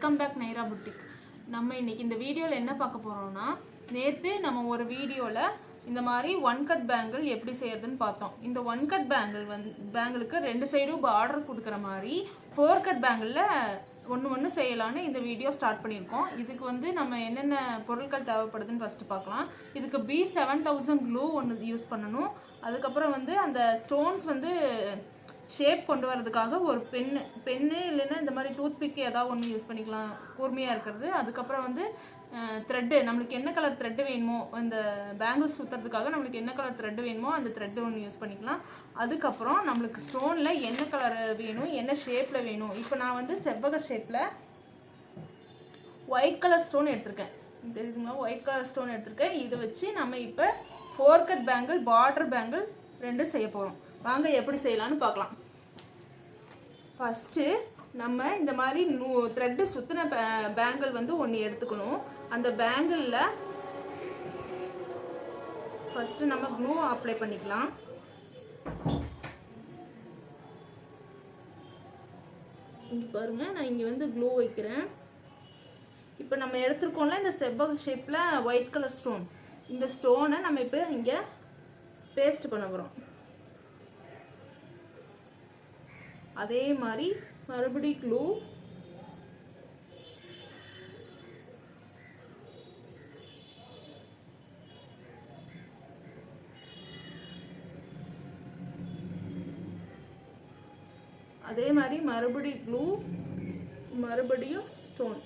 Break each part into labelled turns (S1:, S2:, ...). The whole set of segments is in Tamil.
S1: Welcome back Naira boutique. நம்ம இன்னைக்கு இந்த வீடியோவில் என்ன பார்க்க போகிறோம்னா, நேற்று நம்ம ஒரு வீடியோவில் இந்த மாதிரி ஒன் கட் பேங்கிள் எப்படி செய்யறதுன்னு பார்த்தோம். இந்த ஒன் கட் பேங்கிளுக்கு ரெண்டு சைடும் பார்டர் கொடுக்குற மாதிரி 4 கட் பேங்கிளில் ஒன்று செய்யலான்னு இந்த வீடியோ ஸ்டார்ட் பண்ணியிருக்கோம். இதுக்கு நம்ம என்னென்ன பொருட்கள் தேவைப்படுதுன்னு ஃபஸ்ட்டு பார்க்கலாம். இதுக்கு B7000 க்ளூ ஒன்று யூஸ் பண்ணணும். அதுக்கப்புறம் அந்த ஸ்டோன்ஸ் ஷேப் கொண்டு வரதுக்காக ஒரு பென்னு இல்லைன்னா இந்த மாதிரி டூத் பிக் ஏதாவது ஒன்று யூஸ் பண்ணிக்கலாம், கூர்மையாக இருக்கிறது. அதுக்கப்புறம் த்ரெட்டு, நம்மளுக்கு என்ன கலர் த்ரெட்டு வேணுமோ, இந்த பேங்கிள்ஸ் சுற்றுறதுக்காக நம்மளுக்கு என்ன கலர் த்ரெட்டு வேணுமோ அந்த த்ரெட்டு ஒன்று யூஸ் பண்ணிக்கலாம். அதுக்கப்புறம் நம்மளுக்கு ஸ்டோனில் என்ன கலர் வேணும், என்ன ஷேப்பில் வேணும். இப்போ நான் செவ்வக ஷேப்பில் ஒயிட் கலர் ஸ்டோன் எடுத்திருக்கேன், தெரியுதுங்களா? ஒயிட் கலர் ஸ்டோன் எடுத்திருக்கேன். இதை வச்சு நம்ம இப்போ 4 கட் பேங்கிள், பார்டர் பேங்கிள் ரெண்டும் செய்ய போகிறோம். வாங்க எப்படி செய்யலான்னு பார்க்கலாம். ஃபஸ்ட்டு நம்ம இந்த மாதிரி த்ரெட்டு சுற்றின பேங்கிள் ஒன்று எடுத்துக்கணும். அந்த பேங்கிளில் ஃபஸ்ட்டு நம்ம க்ளூ அப்ளை பண்ணிக்கலாம். இங்கே பாருங்கள், நான் இங்கே க்ளூ வைக்கிறேன். இப்போ நம்ம எடுத்துருக்கோம்ல இந்த செவ்வக ஷேப்பில் ஒயிட் கலர் ஸ்டோன், இந்த ஸ்டோனை நம்ம இப்போ இங்கே பேஸ்ட் பண்ண போகிறோம். அதே மாதிரி மறுபடியும் க்ளூ, அதே மாதிரி மறுபடியும் க்ளூ, மறுபடியும் ஸ்டோன்.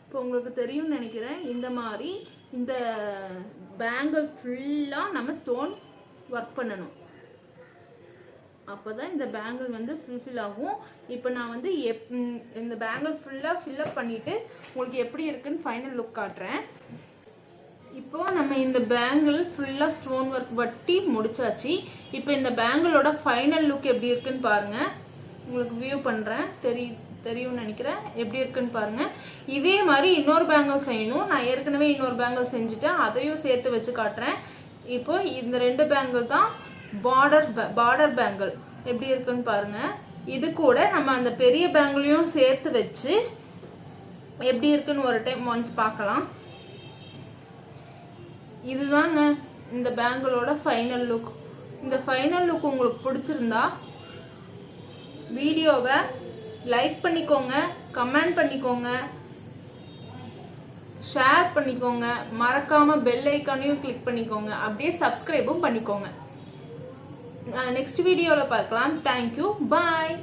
S1: இப்போ உங்களுக்கு தெரியும்னு நினைக்கிறேன். இந்த மாதிரி இந்த பேங்கிள் ஃபுல்லாக நம்ம ஸ்டோன் ஒர்க் பண்ணணும். அப்போ தான் இந்த பேங்கிள் ஃபுல்ஃபில் ஆகும். இப்போ நான் இந்த பேங்கிள் ஃபுல்லாக ஃபில்லப் பண்ணிவிட்டு உங்களுக்கு எப்படி இருக்குன்னு ஃபைனல் லுக் காட்டுறேன். இப்போது நம்ம இந்த பேங்கிள் ஃபுல்லாக ஸ்டோன் ஒர்க் வட்டி முடிச்சாச்சு. இப்போ இந்த பேங்கிளோட ஃபைனல் லுக் எப்படி இருக்குன்னு பாருங்கள். உங்களுக்கு வியூ பண்ணுறேன், தெரியும்னு நினைக்கிறேன். எப்படி இருக்குன்னு பாருங்கள். இதே மாதிரி இன்னொரு பேங்கிள் செய்யணும். நான் ஏற்கனவே இன்னொரு பேங்கிள் செஞ்சுட்டேன், அதையும் சேர்த்து வச்சு காட்டுறேன். இப்போ இந்த 2 பேங்கிள் தான் பார்டர் பேங்கிள். எப்படி இருக்குன்னு பாருங்கள். இது கூட நம்ம அந்த பெரிய பேங்கிளையும் சேர்த்து வச்சு எப்படி இருக்குன்னு ஒரு டைம் ஒன்ஸ் பார்க்கலாம். இதுதாங்க இந்த பேங்கிளோட ஃபைனல் லுக். இந்த ஃபைனல் லுக் உங்களுக்கு பிடிச்சிருந்தா வீடியோவை லைக் பண்ணிக்கோங்க, கமெண்ட் பண்ணிக்கோங்க, ஷேர் பண்ணிக்கோங்க, மறக்காம பெல் ஐக்கானையும் கிளிக் பண்ணிக்கோங்க, அப்படியே சப்ஸ்கிரைபும் பண்ணிக்கோங்க. நெக்ஸ்ட் வீடியோவில் பார்க்கலாம். தேங்க்யூ, பாய்.